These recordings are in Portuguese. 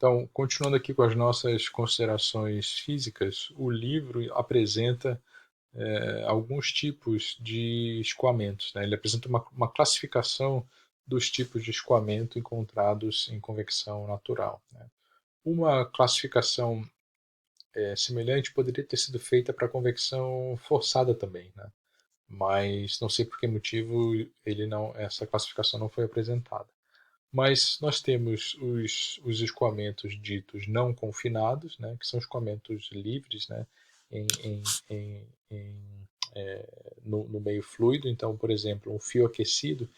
Então, continuando aqui com as nossas considerações físicas, o livro apresenta alguns tipos de escoamentos, né? Ele apresenta uma classificação dos tipos de escoamento encontrados em convecção natural, né? Uma classificação semelhante poderia ter sido feita para a convecção forçada também, né? Mas não sei por que motivo essa classificação não foi apresentada. Mas nós temos os escoamentos ditos não confinados, né, que são escoamentos livres, né, em, em, em, em, no meio fluido. Então, por exemplo, um fio aquecido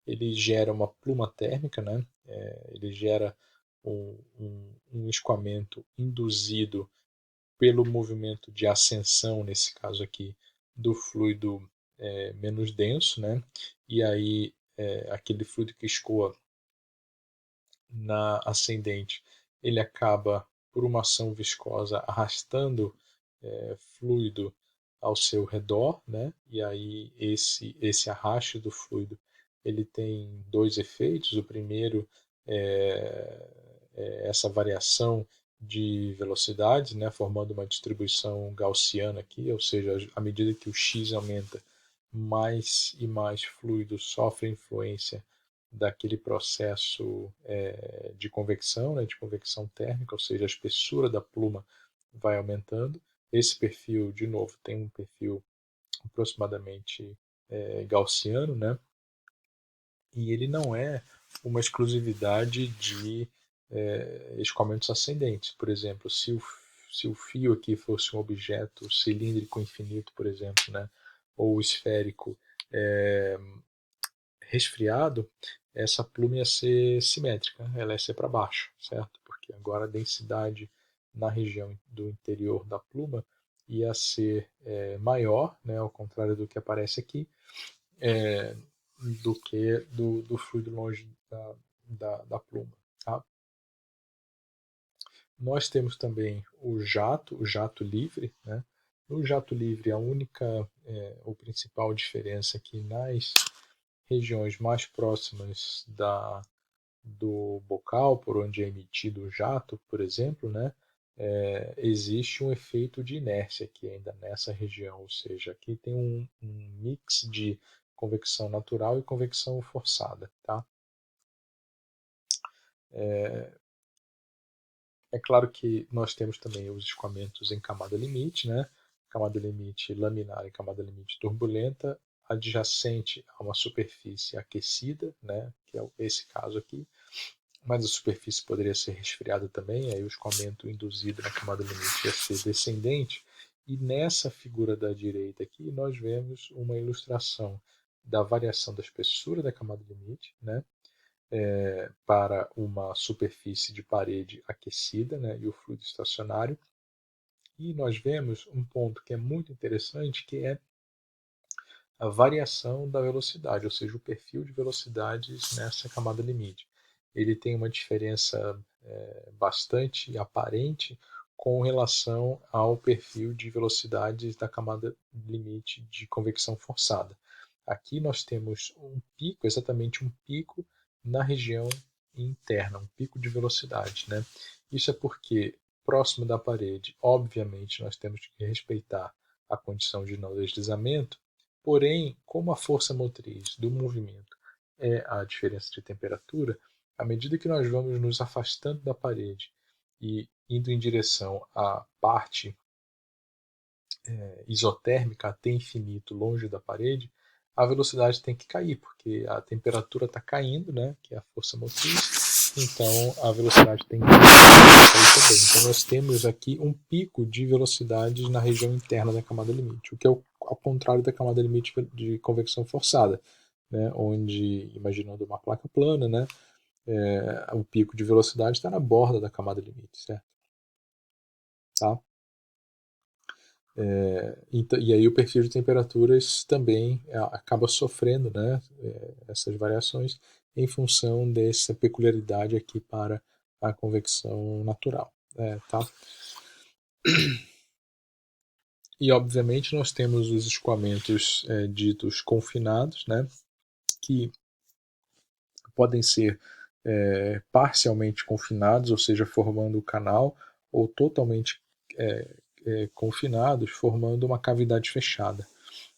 ele gera uma pluma térmica, né, ele gera um escoamento induzido pelo movimento de ascensão, nesse caso aqui, do fluido menos denso, né, e aí aquele fluido que escoa na ascendente, ele acaba, por uma ação viscosa, arrastando fluido ao seu redor, né? E aí esse arraste do fluido ele tem dois efeitos. O primeiro é essa variação de velocidade, né? Formando uma distribuição gaussiana aqui, ou seja, à medida que o x aumenta, mais e mais fluido sofre influência daquele processo de convecção, né, de convecção térmica, ou seja, a espessura da pluma vai aumentando. Esse perfil, de novo, tem um perfil aproximadamente gaussiano, né, e ele não é uma exclusividade de escoamentos ascendentes. Por exemplo, se o fio aqui fosse um objeto cilíndrico infinito, por exemplo, né, ou esférico resfriado, essa pluma ia ser simétrica, ela ia ser para baixo, certo? Porque agora a densidade na região do interior da pluma ia ser maior, né, ao contrário do que aparece aqui, do que do fluido longe da pluma. Tá? Nós temos também o jato livre. Né? No jato livre, a única ou principal diferença aqui nas regiões mais próximas do bocal por onde é emitido o jato, por exemplo, né, existe um efeito de inércia aqui ainda nessa região, ou seja, aqui tem um mix de convecção natural e convecção forçada. Tá? É claro que nós temos também os escoamentos em camada limite, né? Camada limite laminar e camada limite turbulenta, adjacente a uma superfície aquecida, né? Que é esse caso aqui, mas a superfície poderia ser resfriada também, aí o escoamento induzido na camada limite ia ser descendente, e nessa figura da direita aqui nós vemos uma ilustração da variação da espessura da camada limite, né, para uma superfície de parede aquecida, né, e o fluido estacionário, e nós vemos um ponto que é muito interessante, que é a variação da velocidade, ou seja, o perfil de velocidades nessa camada limite. Ele tem uma diferença bastante aparente com relação ao perfil de velocidades da camada limite de convecção forçada. Aqui nós temos um pico, exatamente um pico na região interna, um pico de velocidade. Né? Isso é porque, próximo da parede, obviamente, nós temos que respeitar a condição de não deslizamento. Porém, como a força motriz do movimento é a diferença de temperatura, à medida que nós vamos nos afastando da parede e indo em direção à parte isotérmica até infinito, longe da parede, a velocidade tem que cair, porque a temperatura está caindo, né, que é a força motriz, então a velocidade tem que cair também. Então nós temos aqui um pico de velocidades na região interna da camada limite, o que é ao contrário da camada limite de convecção forçada, né, onde, imaginando uma placa plana, né, o pico de velocidade está na borda da camada limite, certo? Tá? E aí o perfil de temperaturas também acaba sofrendo, né, essas variações em função dessa peculiaridade aqui para a convecção natural. Tá? E obviamente nós temos os escoamentos ditos confinados, né, que podem ser parcialmente confinados, ou seja, formando o canal, ou totalmente confinados, formando uma cavidade fechada.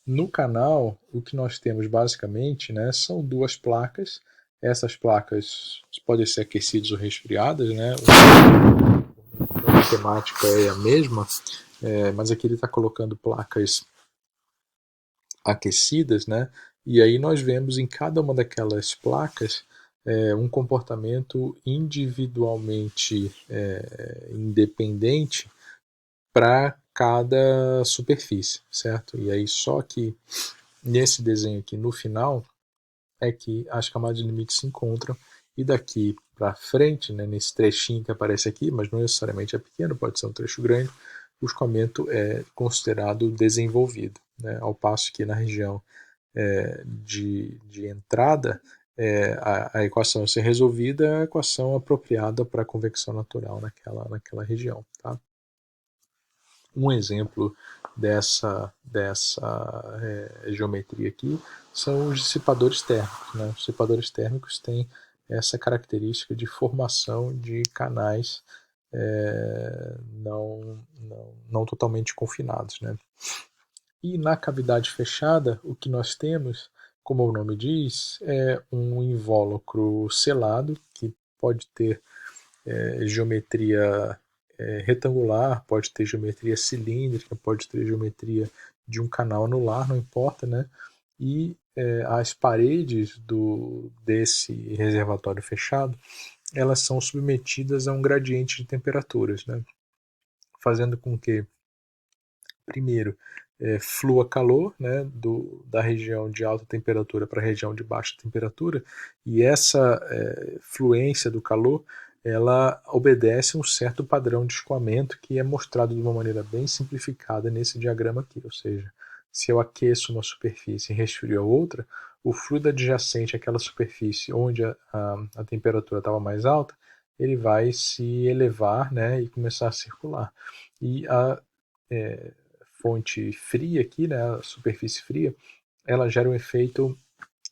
No canal, o que nós temos basicamente, né, são duas placas. Essas placas podem ser aquecidas ou resfriadas, né? A matemática é a mesma, mas aqui ele está colocando placas aquecidas, né? E aí nós vemos em cada uma daquelas placas um comportamento individualmente independente para cada superfície, certo? E aí só que nesse desenho aqui no final é que as camadas de limite se encontram e daqui para frente, né, nesse trechinho que aparece aqui, mas não necessariamente é pequeno, pode ser um trecho grande, o escoamento é considerado desenvolvido, né, ao passo que na região de entrada a equação a ser resolvida é a equação apropriada para a convecção natural naquela região. Tá? Um exemplo dessa geometria aqui são os dissipadores térmicos. Né? Os dissipadores térmicos têm essa característica de formação de canais não totalmente confinados. Né? E na cavidade fechada, o que nós temos, como o nome diz, é um invólucro selado, que pode ter geometria retangular, pode ter geometria cilíndrica, pode ter geometria de um canal anular, não importa, né? E as paredes desse reservatório fechado, elas são submetidas a um gradiente de temperaturas, né? Fazendo com que, primeiro, flua calor, né, da região de alta temperatura para a região de baixa temperatura, e essa fluência do calor ela obedece a um certo padrão de escoamento que é mostrado de uma maneira bem simplificada nesse diagrama aqui, ou seja, se eu aqueço uma superfície e resfrio a outra, o fluido adjacente àquela superfície onde a temperatura estava mais alta, ele vai se elevar, né, e começar a circular. E a fonte fria aqui, né, a superfície fria, ela gera um efeito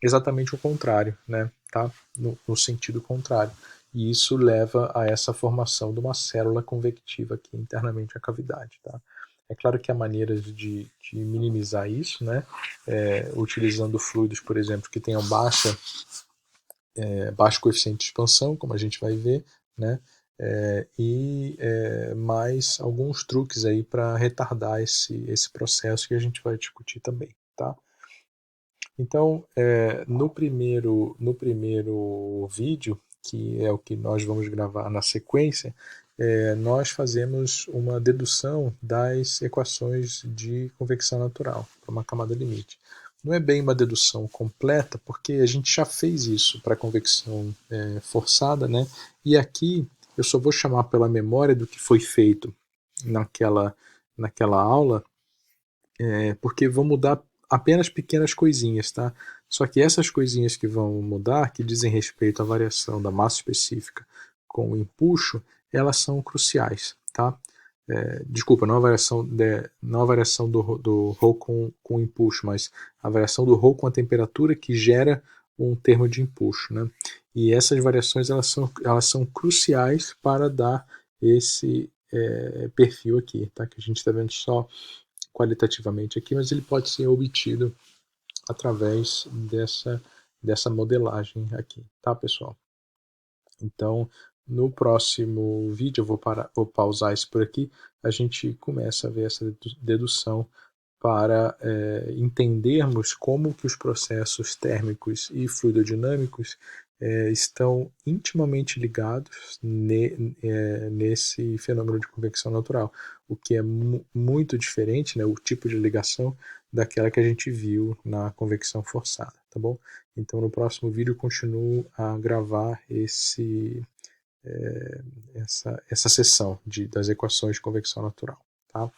exatamente o contrário, né, tá? No sentido contrário. E isso leva a essa formação de uma célula convectiva aqui internamente à cavidade, tá? É claro que há maneiras de minimizar isso, né? Utilizando fluidos, por exemplo, que tenham baixo coeficiente de expansão, como a gente vai ver, né? Mais alguns truques aí para retardar esse processo que a gente vai discutir também, tá? Então, no primeiro vídeo, que é o que nós vamos gravar na sequência, nós fazemos uma dedução das equações de convecção natural para uma camada limite. Não é bem uma dedução completa, porque a gente já fez isso para convecção forçada, né? E aqui eu só vou chamar pela memória do que foi feito naquela aula, porque vão mudar apenas pequenas coisinhas, tá? Só que essas coisinhas que vão mudar, que dizem respeito à variação da massa específica com o empuxo, elas são cruciais, tá? Desculpa, não a variação do ρ com o empuxo, mas a variação do ρ com a temperatura que gera um termo de empuxo, né? E essas variações elas são cruciais para dar esse perfil aqui, tá? Que a gente está vendo só qualitativamente aqui, mas ele pode ser obtido através dessa modelagem aqui, tá, pessoal? Então, no próximo vídeo, eu vou pausar isso por aqui, a gente começa a ver essa dedução para entendermos como que os processos térmicos e fluidodinâmicos estão intimamente ligados nesse fenômeno de convecção natural, o que é muito diferente, né, o tipo de ligação daquela que a gente viu na convecção forçada, tá bom? Então no próximo vídeo eu continuo a gravar essa sessão das equações de convecção natural, tá?